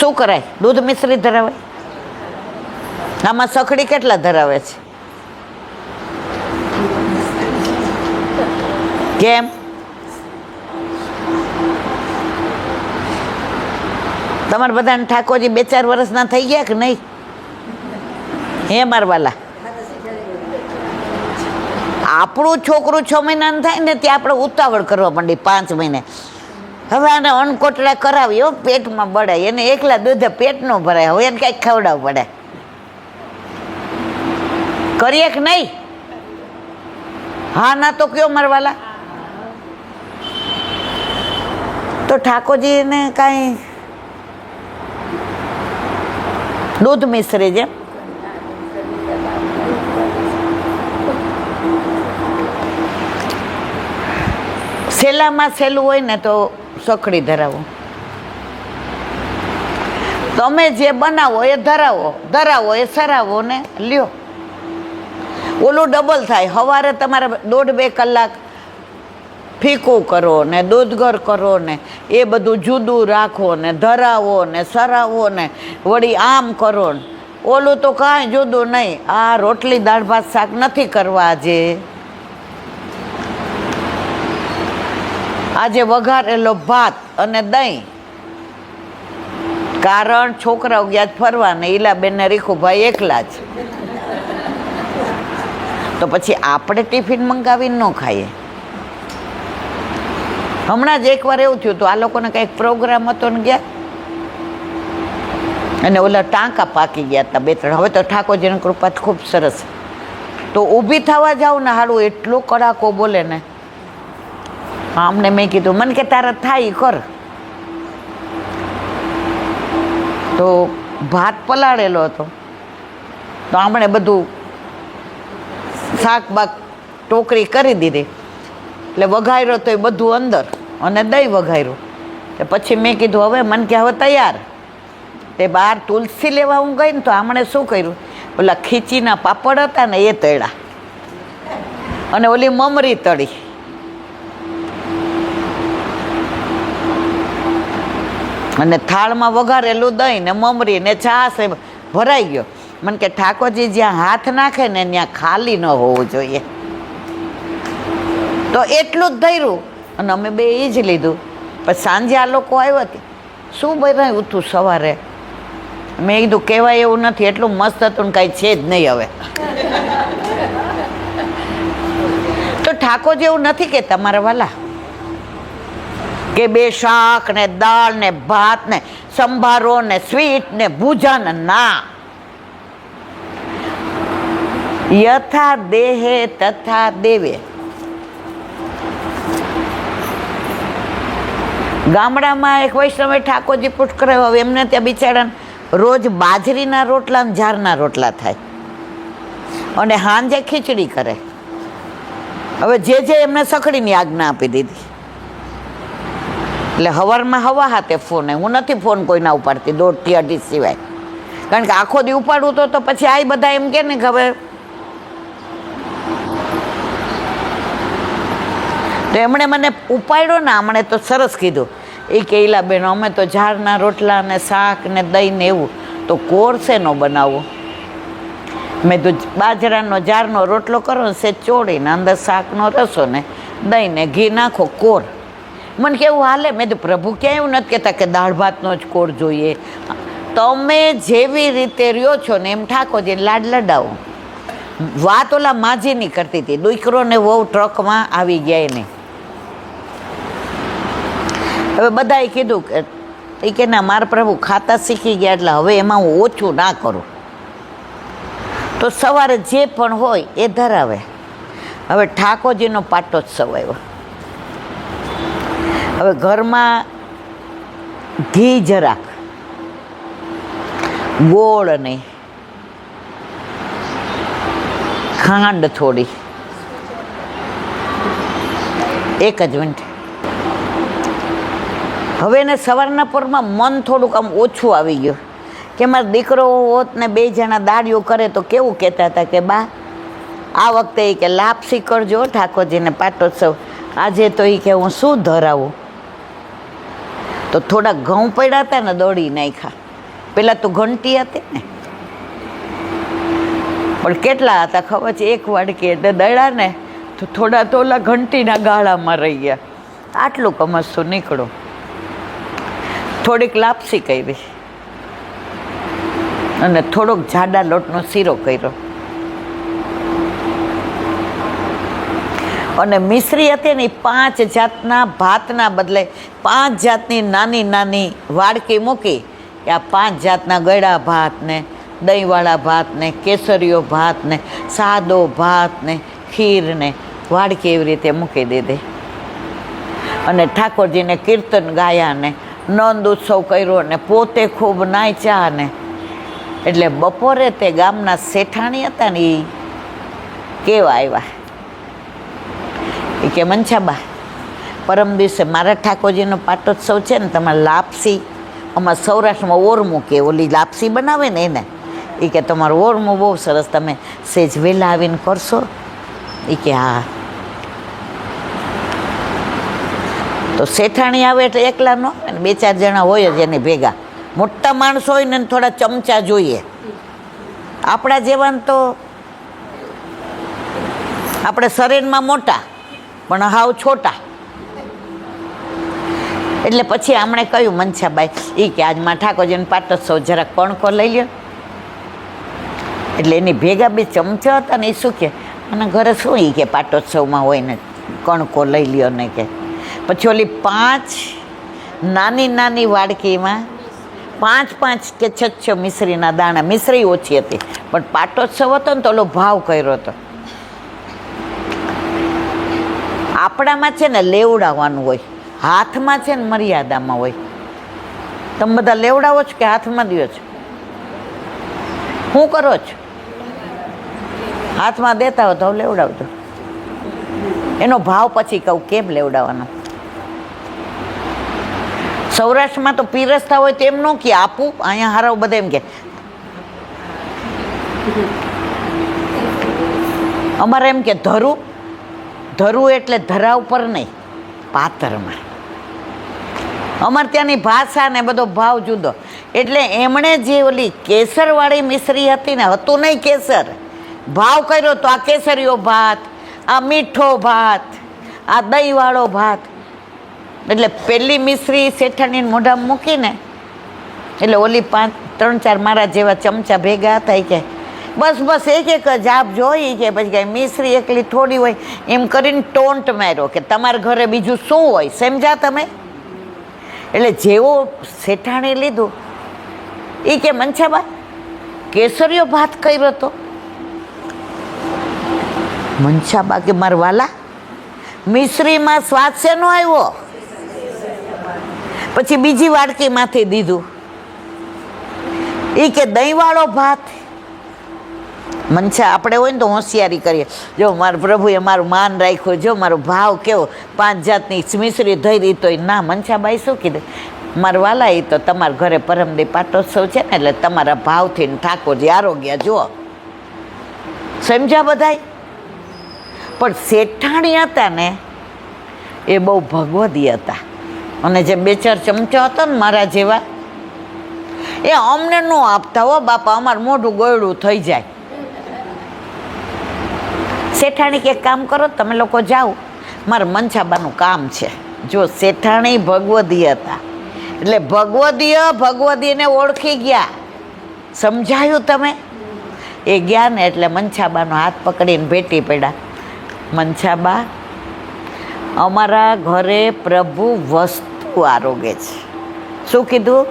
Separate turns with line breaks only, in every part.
શું કરાય? દૂધ મિશ્રી ધરાવે. આમાં સખડી કેટલા ધરાવે છે? કેમ? તમારે બધાને ઠાકોરજી 2-4 વર્ષના થઈ ગયા કે નહીં? હે મારવાલા, આપણું છોકરું 6 મહિનાનું થાય ને ત્યાં આપણે ઉતાવળ કરવા માંડી 5 મહિને. હવે આને અણકોટડા કરાવી, હો, પેટમાં બળાય. એને એકલા દૂધે પેટ ન ભરાય. હવે એને કાંઈક ખવડાવવું પડે. કરીએ કે નહીં? હા ના તો કયો મારવાલા. તો ઠાકોરજીને કાંઈ દૂધ મિશ્રી જેમ સહેલામાં સહેલું હોય ને તો સખડી ધરાવો. તમે જે બનાવો એ ધરાવો એ સરાવો ને લ્યો. ઓલું ડબલ થાય. સવારે તમારે 1.5-2 કલાક ફીકું કરો ને દૂધગર કરો ને એ બધું જુદું રાખો ને ધરાવો ને સરાવો ને વળી આમ કરો ને ઓલું તો કાંઈ જુદું નહીં. આ રોટલી દાળ ભાત શાક નથી કરવા. આજે વઘારેલો ભાત અને દહીં. કારણ છોકરાઓ ગયા ફરવા ને ઈલાબેન ને રીખુભાઈ એકલા જ. તો પછી આપણે ટિફિન મંગાવીને ન ખાઈએ. હમણાં જ એકવાર એવું થયું હતું, આ લોકોને કંઈક પ્રોગ્રામ હતો ને ગયા અને ઓલા ટાંકા પાકી ગયા હતા 2-3. હવે તો ઠાકોરજીની કૃપા ખૂબ સરસ. તો ઊભી થવા જાઉં ને હારું એટલો કડાકો બોલે ને. અમને મેં કીધું મને કે તારા થાય કર. તો ભાત પલાળેલો હતો તો આપણે બધું શાક બાક ટોકરી કરી દીધી. એટલે વઘાર્યો તો એ બધું અંદર અને દહીં વઘાર્યું. તો પછી મેં કીધું હવે મને કે હવે તૈયાર. તે બહાર તુલસી લેવા હું ગઈ ને તો આમણે શું કર્યું, ઓલા ખીચીના પાપડ હતા ને એ તળ્યા અને ઓલી મમરી તળી. અને થાળમાં વઘારેલું દહીં ને મમરી ને છાશ ભરાઈ ગયો. મને કે ઠાકોરજી જ્યાં હાથ નાખે ને ત્યાં ખાલી ન હોવું જોઈએ. તો એટલું જ ધર્યું અને અમે બે એ જ લીધું. પછી સાંજે આ લોકો આવ્યા કે શું બનાવ્યું તું સવારે? મેં કીધું કહેવાય એવું નથી, એટલું મસ્ત હતું ને કાંઈ છે જ નહીં. હવે તો ઠાકોરજી એવું નથી કે તમારા વાલા કે 2 શાક ને દાળ ને ભાત ને સંભારો ને સ્વીટ ને ભૂજન. ના, યથા દેહે તથા દેવે. ગામડામાં એક વૈષ્ણવે ઠાકોરજી પૂછ કરાયો. હવે એમને ત્યાં બિચારાને રોજ બાજરીના રોટલા ને ઝારના રોટલા થાય અને સાંજે ખીચડી કરે. હવે જે એમને સખડીની આજ્ઞા આપી દીધી. એટલે સવારમાં હવા હાથે ફોન. હું નથી ફોન કોઈના ઉપાડતી 2-2:30 સિવાય. કારણ કે આખો દી ઉપાડું તો પછી આ બધા એમ કે ને કે હવે. તો એમણે મને ઉપાડ્યો ને હમણે તો સરસ કીધું. એ કે ઈલાબેન અમે તો ઝાડના રોટલા ને શાક ને દહીં ને એવું. તો કોર શેનો બનાવવો? મેં તો બાજરાનો ઝાડનો રોટલો કરો ને સે ચોળીને અંદર શાકનો રસો ને દહીં ને ઘી નાખો કોર. મને કેવું હાલે? મેં તો પ્રભુ ક્યાંય એવું નથી કહેતા કે દાળ ભાતનો જ કોર જોઈએ. તમે જેવી રીતે રહ્યો છો ને એમ ઠાકોરજીને લાડ લડાવો. વાત ઓલા માજીની કરતી હતી. દીકરો ને વહુ ટ્રકમાં આવી ગયા એને. હવે બધાએ કીધું કે ના મારા પ્રભુ ખાતા શીખી ગયા એટલે હવે એમાં હું ઓછું ના કરું. તો સવારે જે પણ હોય એ ધરાવે. હવે ઠાકોરજીનો પાટોત્સવ આવ્યો. હવે ઘરમાં ઘી જરાક, ગોળ નહીં, ખાંડ થોડી. એક જ મિનિટ. હવે એને સવારના પરમાં મન થોડુંક આમ ઓછું આવી ગયું કે મારો દીકરો હોત ને 2 જણા દાળીઓ કરે તો કેવું કહેતા હતા કે બા આ વખતે એ કે લાપસી કરજો ઠાકોરજીને પાટોત્સવ. આજે તો એ કે હું શું ધરાવું. તો થોડા ઘઉં પડ્યા હતા ને દોડી નાખ્યા. પેલા તો ઘંટી હતી ને, પણ કેટલા હતા ખબર છે? એક વાડકી એટલે દળ્યા ને તો થોડા તો ઓલા ઘંટીના ગાળામાં રહી ગયા. આટલું કમસતું નીકળું. થોડીક લાપસી કરી અને થોડોક જાડા લોટનો શીરો કર્યો. અને મિશ્રી હતી ને 5 જાતના ભાતના બદલે 5 જાતની નાની નાની વાડકી મૂકી કે આ 5 જાતના ગળા ભાત ને દહીંવાળા ભાત ને કેસરીયો ભાત ને સાદો ભાત ને ખીર ને વાડકી એવી રીતે મૂકી દીધી. અને ઠાકોરજીને કીર્તન ગાયા ને નંદ ઉત્સવ કર્યો ને પોતે ખૂબ નાચ્યા ને. એટલે બપોરે તે ગામના શેઠાણી હતા ને એ કેવા આવ્યા એ કે મંછાબા, પરમ દિવસે મારા ઠાકોરજીનો પાટોત્સવ છે ને, તમારે લાપસી, અમારા સૌરાષ્ટ્રમાં ઓરમું કે ઓલી લાપસી બનાવે ને એને, એ કે તમારું ઓરમું બહુ સરસ, તમે સેજ વહેલા આવીને કરશો? એ કે હા. તો શેઠાણી આવે એટલે એકલા ન હોય ને, 2-4 જણા હોય જ એની ભેગા. મોટા માણસો હોય ને થોડા ચમચા જોઈએ. આપણા જેવાને તો આપણે શરીરમાં મોટા પણ હાવ છોટા. એટલે પછી આમણે કહ્યું મનસાબાઈ એ કે આજમાં ઠાકોરજીનો પાટોત્સવ જરાક કણકો લઈ લ્યો. એટલે એની ભેગા બી ચમચા હતા ને એ શું કે અને ઘરે શું એ કે પાટોત્સવમાં હોય ને કણકો લઈ લ્યો ને કે. પછી ઓલી 5 નાની નાની વાડકીમાં 5-5 કે 6 મિશ્રીના દાણા. મિશ્રી ઓછી હતી પણ પાટોત્સવ હતો ને તો ઓલો ભાવ કર્યો હતો. આપણામાં છે ને લેવડાવવાનું હોય, હાથમાં છે ને મર્યાદામાં હોય. તમે બધા લેવડાવો છો કે હાથમાં દો છો? શું કરો છો? હાથમાં દેતા હો તો લેવડાવજો. એનો ભાવ પછી કહું કેમ લેવડાવવાનો. સૌરાષ્ટ્રમાં તો પીરસતા હોય તો એમ ન કે આપું, અહીંયા હારાવ બધા એમ કે. અમારે એમ કે ધરું. ધરું એટલે ધરા ઉપર નહીં, પાતરમાં. અમારે ત્યાંની ભાષા ને બધો ભાવ જુદો. એટલે એમણે જે ઓલી કેસરવાળી મિશ્રી હતી ને, હતું નહીં કેસર, ભાવ કર્યો તો આ કેસરીયો ભાત, આ મીઠો ભાત, આ દહીંવાળો ભાત. એટલે પેલી મિશ્રી શેઠાણીને મોઢામાં મૂકીને એટલે ઓલી 3-4 મારા જેવા ચમચા ભેગા હતા એ કે બસ એક જ આપજો. એ કે પછી કાંઈ મિશ્રી એકલી થોડી હોય એમ કરીને ટોન્ટ માર્યો કે તમારા ઘરે બીજું શું હોય, સમજ્યા તમે? એટલે જેવો શેઠાણી લીધું એ કે મનસાબા કેસરીયો ભાત કર્યો હતો. મનસાબા કે મારા વાલા મિશ્રીમાં સ્વાદ શેનો આવ્યો? પછી બીજી વાડકીમાંથી દીધું એ કે દહીંવાળો ભાત. મનસા આપણે હોય ને તો હોશિયારી કરીએ, જો મારા પ્રભુએ મારું માન રાખ્યું, જો મારો ભાવ કેવો, 5 જાતની મિશ્રી થઈ રહી. તો ના મનસાબાઈ શું કીધું? મારા વાલા એ તો તમારા ઘરે પરમદી પાટોત્સવ છે ને એટલે તમારા ભાવથી ઠાકોરજી આરોગ્ય જુઓ. સમજ્યા બધાય? પણ શેઠાણી હતા ને એ બહુ ભગવદી હતા. અને જે 2-4 ચમચા હતા ને મારા જેવા એ અમને ન આપતા હો બાપા, અમારું મોઢું ગોયડું થઈ જાય. શેઠાણી કે કામ કરો તમે લોકો જાઓ, મારે મનસાબાનું કામ છે. જો શેઠાણી ભગવદી હતા એટલે ભગવદીને ઓળખી ગયા. સમજાયું તમે? એ ગયા ને એટલે મનસાબાનો હાથ પકડીને ભેટી પડ્યા. મનસાબા અમારા ઘરે પ્રભુ વસ્તુ આરોગે છે. શું કીધું?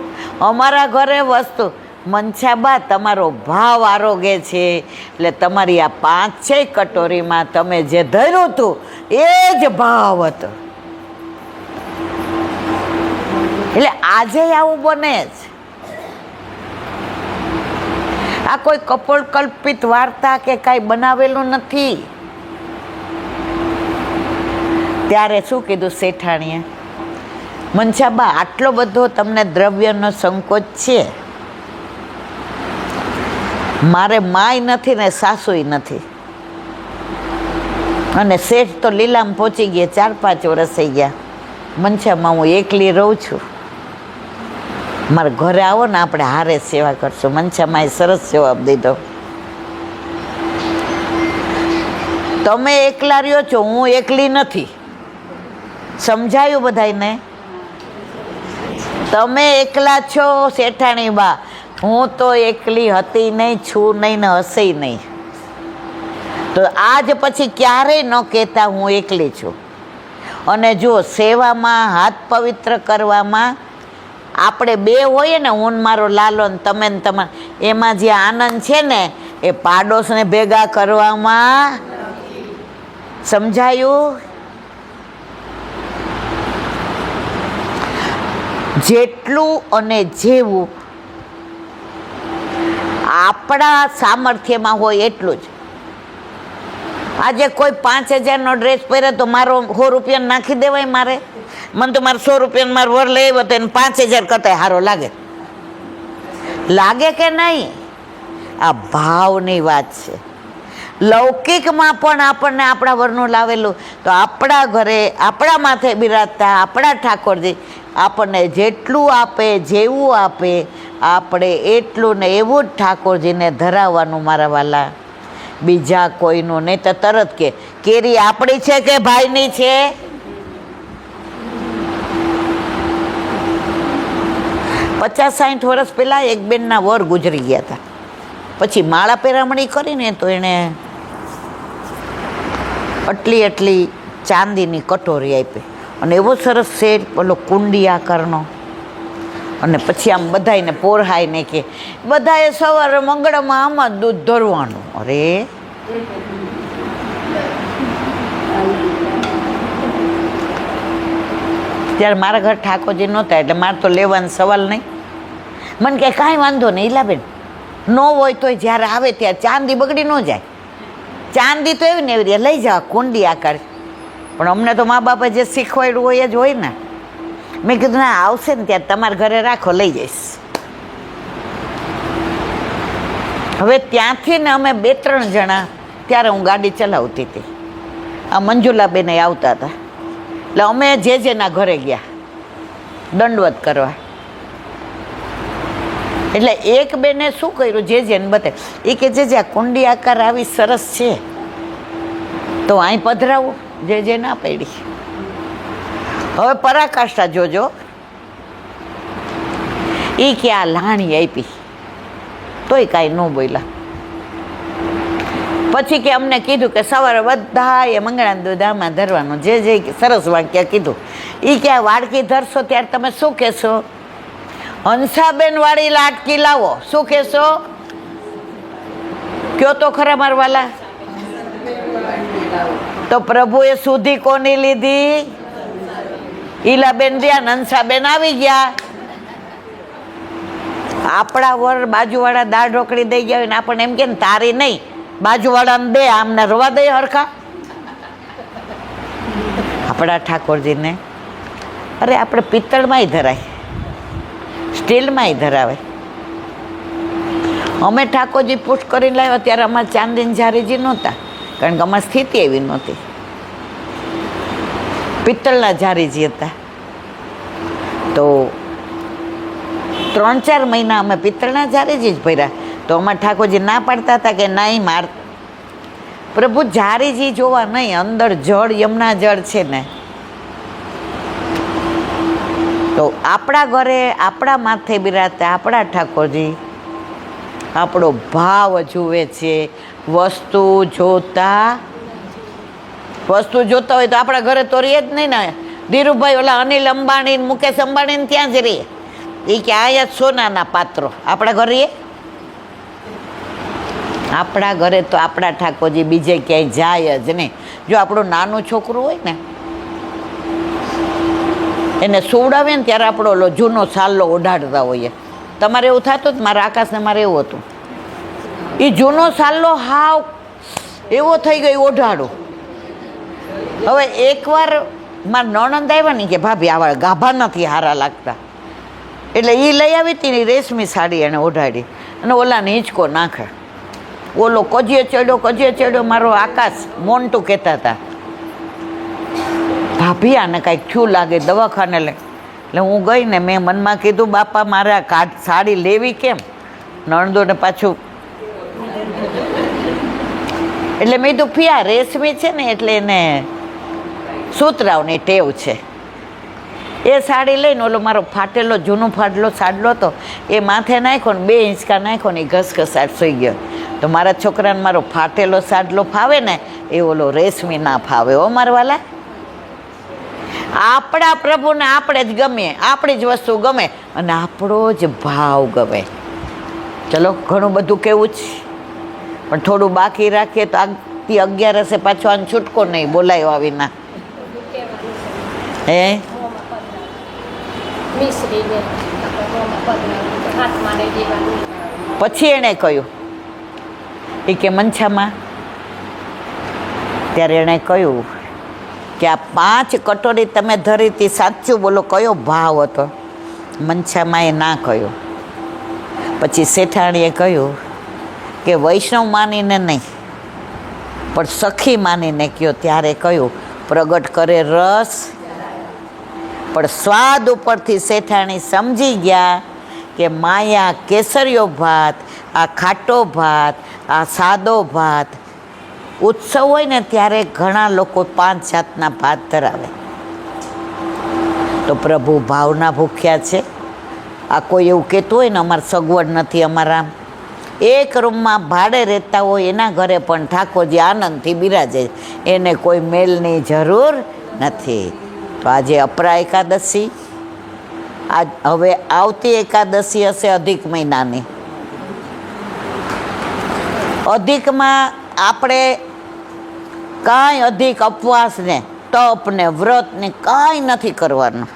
અમારા ઘરે વસ્તુ. મનસાબા તમારો ભાવ આરોગે છે. એટલે તમારી આ 5-6 કટોરીમાં તમે જે ધર્યું હતું એ જ ભાવ હતો. એટલે આજે આવું બને છે. આ કોઈ કપોળકલ્પિત વાર્તા કે કાંઈ બનાવેલું નથી. ત્યારે શું કીધું શેઠાણીએ? મનસાબા આટલો બધો તમને દ્રવ્યનો સંકોચ છે, મારે માય નથી ને સાસુય નથી, અને શેઠ તો લીલામાં પહોંચી ગયા, 4-5 વર્ષ થઈ ગયા. મનસામાં હું એકલી રહું છું. મારા ઘરે આવો ને, આપણે હારે સેવા કરશું. મનસામાં સરસ જવાબ દીધો. તમે એકલા રહ્યો છો, હું એકલી નથી. સમજાયું બધાને? તમે એકલા છો શેઠાણી બા, હું તો એકલી હતી નહીં, છું નહીં ને હશે નહીં. તો આજ પછી ક્યારેય ન કહેતા હું એકલી છું. અને જો સેવામાં, હાથ પવિત્ર કરવામાં આપણે બે હોઈએ ને, હું મારો લાલો ને તમે ને તમારે, એમાં જે આનંદ છે ને એ પાડોશને ભેગા કરવામાં. સમજાયું? જેટલું અને જેવું આપણા સામર્થ્યમાં હોય એટલું જ. આજે કોઈ 5,000નો ડ્રેસ પહેરે તો મારો 100 રૂપિયા નાખી દેવાય. મારે મને તો મારે 100 રૂપિયાનો મારો વર લઈ આવ્યો તો એને 5,000 કરતા સારો લાગે. લાગે કે નહીં? આ ભાવની વાત છે. લૌકિકમાં પણ આપણને આપણા વરનું લાવેલું, તો આપણા ઘરે આપણા માથે બિરાજતા આપણા ઠાકોરજી આપણને જેટલું આપે, જેવું આપે, આપણે એટલું ને એવું જ ઠાકોરજીને ધરાવવાનું મારા વાલા, બીજા કોઈનું નહીં. તો તરત કે કેરી આપણી છે કે ભાઈની છે? પચાસ 60 વર્ષ પહેલાં એક બેનના વર ગુજરી ગયા હતા. પછી માળા પેરામણી કરીને તો એણે આટલી ચાંદીની કટોરી આપી અને એવો સરસ શેર પેલો કુંડી આકારનો. અને પછી આમ બધાને પોરહાઈને કે બધાએ સવારે મંગળામાં આમાં દૂધ ધરવાનું. અરે ત્યારે મારા ઘર ઠાકોરજી નહોતા એટલે મારે તો લેવાનો સવાલ નહીં. મને કે કાંઈ વાંધો નહીં ઈલાબેન, ન હોય તોય જ્યારે આવે ત્યારે ચાંદી બગડી ન જાય. ચાંદી તો એવી ને એવી રીતે લઈ જાવ, કુંડી આકાર. પણ અમને તો મા બાપે જે શીખવાડ્યું હોય જ હોય ને. મેં કીધું ના, આવશે ને ત્યારે તમારા ઘરે રાખો, લઈ જઈશ. હવે ત્યાંથી ને અમે 2-3 જણા, ત્યારે હું ગાડી ચલાવતી હતી, આ મંજુલાબેન આવતા હતા, એટલે અમે જેના ઘરે ગયા દંડવત કરવા. એટલે એક બેને શું કર્યું, જેને બતાવ્યું. એ કે જે આ કુંડી આકાર આવી સરસ છે તો અહીં પધરાવું. જે ના પડી. હવે પરાકાષ્ઠા જોજો. એ કે આ લાણી આપી તોય કાંઈ ન બોલ્યા. પછી કે અમને કીધું કે સવારે બધા એ મંગળાનું દૂધ આમાં ધરવાનું. જે સરસ વાક્ય કીધું. એ કે આ વાડકી ધરશો ત્યારે તમે શું કહેશો? હંસાબેન વાળી લાટકી લાવો. શું કહેશો? કયો તો ખરા મારવાલા. તો પ્રભુએ સુધી કોની લીધી? ઈલાબેન રહ્યા, હંસાબેન આવી ગયા. આપણા વર બાજુવાળા દાળ ઢોકળી દઈ ગયા હોય ને આપણને એમ કે ને તારી નહીં, બાજુવાળાને દે, આમને રવા દે હરખા. આપણા ઠાકોરજીને અરે આપણે પિત્તળમાંય ધરાય, સ્ટીલમાંય ધરાવે. અમે ઠાકોરજી પુષ્ટ કરીને લાવ્યા ત્યારે અમારે ચાંદીની ઝારીજી નહોતા, કારણ કે અમારી સ્થિતિ એવી નહોતી. પિત્તળના ઝારીજી હતા. તો 3-4 મહિના અમે પિત્તળના ઝારીજી જ ભર્યા. તો અમારા ઠાકોરજી ના પાડતા હતા કે નહીં, માર પ્રભુ ઝારીજી જોવા નહીં, અંદર જળ, યમુના જળ છે ને. તો આપણા ઘરે આપણા માથે બિરાજતા આપણા ઠાકોરજી આપણો ભાવ જુએ છે. વસ્તુ જોતા હોય તો આપણા ઘરે તો રહીએ જ નહીં ને. ધીરુભાઈ ઓલા અનિલ અંબાણી, મુકેશ અંબાણી ત્યાં જ રહીએ. એ કે આયા સોનાના પાત્રો. આપણા ઘરે રહીએ? આપણા ઘરે તો આપણા ઠાકોરજી બીજે ક્યાંય જાય જ નહીં. જો આપણું નાનું છોકરું હોય ને, એને સુવડાવે ને ત્યારે આપણો ઓલો જૂનો સાલ્લો ઓઢાડતા હોઈએ. તમારે એવું થતું જ? મારા આકાશને મારે એવું હતું. એ જૂનો સાલ્લો હાવ એવો થઈ ગયો ઓઢાડું. હવે એકવાર મારા નણંદ આવ્યા ને કે ભાભી આવા ગાભા નથી હારા લાગતા, એટલે એ લઈ આવી હતી ને રેશમી સાડી એને ઓઢાડી અને ઓલાને હિંચકો નાખે. ઓલો કજીએ ચડ્યો મારો આકાશ મોન્ટું કહેતા હતા, ભાભી આને કાંઈક થયું લાગે, દવાખાને લે. એટલે હું ગઈ ને મેં મનમાં કીધું બાપા મારે આ સાડી લેવી કેમ, નણંદોને પાછું એટલે મેં કીધું ફિયા રેશમી છે ને એટલે એને સુતરાવની ટેવ છે. એ સાડી લઈને ઓલો મારો ફાટેલો જૂનો ફાટેલો સાડલો હતો એ માથે નાખ્યો ને 2 હિંચકા નાખ્યો ને એ ઘસઘસાટ સૂઈ ગયો. તો મારા છોકરાને મારો ફાટેલો સાડલો ફાવે ને એ ઓલો રેશમી ના ફાવે. ઓ મારવાલા, આપણા પ્રભુને આપણે જ ગમે, આપણી જ વસ્તુ ગમે અને આપણો જ ભાવ ગમે. ચલો ઘણું બધું કેવું છે પણ થોડું બાકી રાખીએ તો આગતી 11 પાછો આને છૂટકો નહીં બોલાયો આવીના. હે પછી એણે કહ્યું એ કે મંછામાં, ત્યારે એણે કહ્યું કે આ 5 કટોરી તમે ધરી હતી, સાચું બોલો કયો ભાવ હતો? મંછામાં એ ના કહ્યું. પછી શેઠાણીએ કહ્યું કે વૈષ્ણવ માનીને નહીં પણ સખી માનીને કહ્યો. ત્યારે કહ્યું પ્રગટ કરે રસ, પણ સ્વાદ ઉપરથી શેઠાણી સમજી ગયા કે માયા કેસરિયો ભાત, આ ખાટો ભાત, આ સાદો ભાત. ઉત્સવ હોય ને ત્યારે ઘણા લોકો 5 જાતના ભાત ધરાવે. તો પ્રભુ ભાવના ભૂખ્યા છે. આ કોઈ એવું કહેતું હોય ને અમારે સગવડ નથી, અમારા એક રૂમમાં ભાડે રહેતા હોય એના ઘરે પણ ઠાકોરજી આનંદથી બિરાજે, એને કોઈ મેલની જરૂર નથી. તો આજે અપરા એકાદશી, આજ હવે આવતી એકાદશી હશે અધિક મહિનાની. અધિકમાં આપણે કાંઈ અધિક ઉપવાસ ને તપ ને વ્રત ને કાંઈ નથી કરવાનું.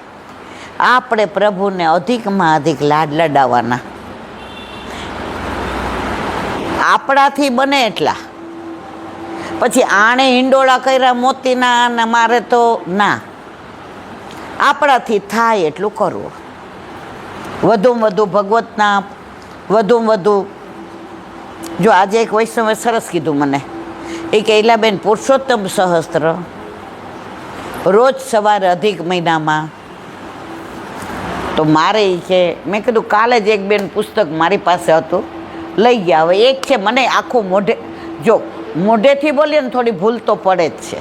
આપણે પ્રભુને અધિકમાં અધિક લાડ લડાવવાના, આપણાથી બને એટલા. પછી આણે હિંડોળા કર્યા મોતીના અને મારે તો ના, આપણાથી થાય એટલું કરવું. વધુમાં વધુ ભગવતના વધુમાં વધુ. જો આજે એક વૈષ્ણવે સરસ કીધું મને, એ કે ઈલાબેન પુરુષોત્તમ સહસ્ત્ર રોજ સવારે અધિક મહિનામાં તો મારે એ છે. મેં કીધું કાલે જ એક બેન પુસ્તક મારી પાસે હતું લઈ ગયા. હવે એક છે મને આખું મોઢે, જો મોઢેથી બોલીએ ને થોડી ભૂલ તો પડે જ છે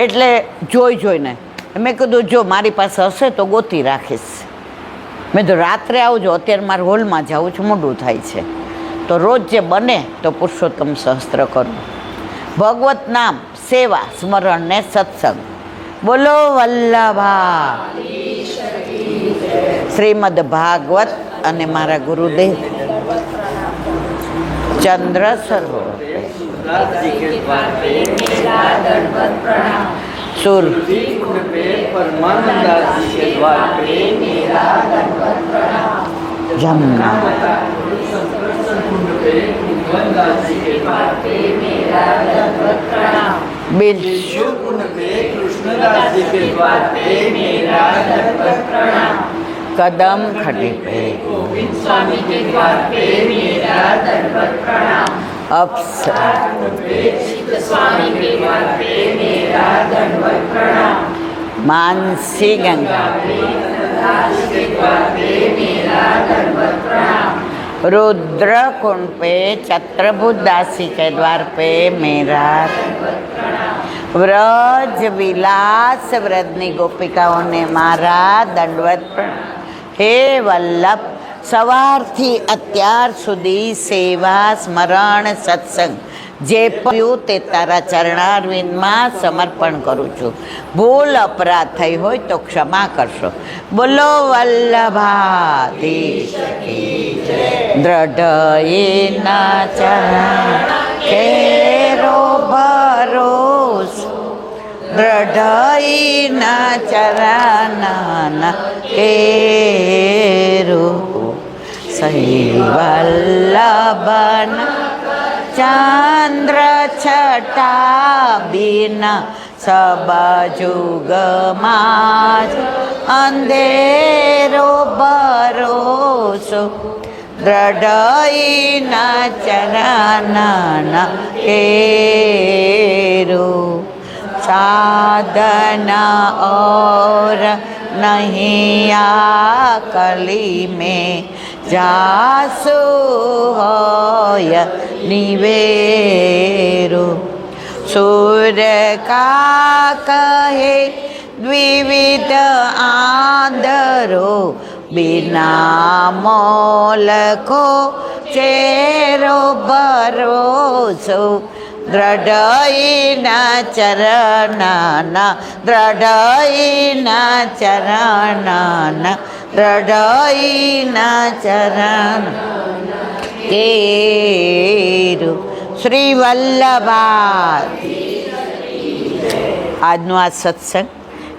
એટલે જોઈને મેં કીધું જો મારી પાસે હશે તો ગોતી રાખીશ. મેં તો રાત્રે આવજો, અત્યારે મારે હોલમાં જવું છું, મોડું થાય છે. તો રોજ જે બને તો પુરુષોત્તમ સહસ્ત્ર કરવું. ભગવત નામ, સેવા, સ્મરણ ને સત્સંગ. બોલો વલ્લભા શ્રીમદ ભાગવત. અને મારા ગુરુદેવ ચંદ્ર સરોવર सुर जमुना कदम खटे पे स्वामी के द्वार पे मेरा दंडवत प्रणाम. स्वामी के द्वार पे मेरा दंडवत प्रणाम. मानसी गंगा के द्वार पे मेरा दंडवत प्रणाम. रुद्र कुंड पे छत्रभुज दासी के द्वार पे मेरा दंडवत प्रणाम. व्रज विलास व्रजनी गोपिकाओं ने मारा दंडवत प्रणाम. हे वल्लभ, સવારથી અત્યાર સુધી સેવા, સ્મરણ, સત્સંગ જે પડ્યું તે તારા ચરણારવિંદમાં સમર્પણ કરું છું. ભૂલ અપરાધ થઈ હોય તો ક્ષમા કરશો. બોલો વલ્લભાધીશ કી જય. દ્રઢયેના ચરણ કેરો ભરોસો, દ્રઢયેના ચરણના કેરો. સહી વલ્લભન ચંદ્ર છટા બિન સબ જુગમાં અંધેરો ભરોસો. દ્રઢઈના ચરણના કેરો. સાધના ઓર નહીં આ કલી મેં જાસુ હોય નિવેરો સૂર કા કહે દ્વિવિધ આદરો બિના મોલખો ચેરો ભરોસો દ્રઢઈના ચરણના દ્રઢઈના ચરણના દ્રઢઈના ચરણ કેરો શ્રી વલ્લભા. આજનો આ સત્સંગ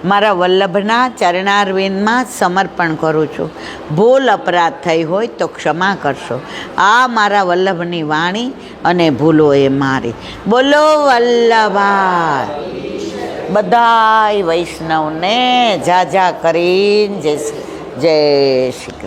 મારા વલ્લભના ચરણારવિંદમાં સમર્પણ કરું છું. ભૂલ અપરાધ થઈ હોય તો ક્ષમા કરશો. આ મારા વલ્લભની વાણી અને ભૂલો એ મારી. બોલો વલ્લભા. બધાય વૈષ્ણવને જા કરીને જય શ્રી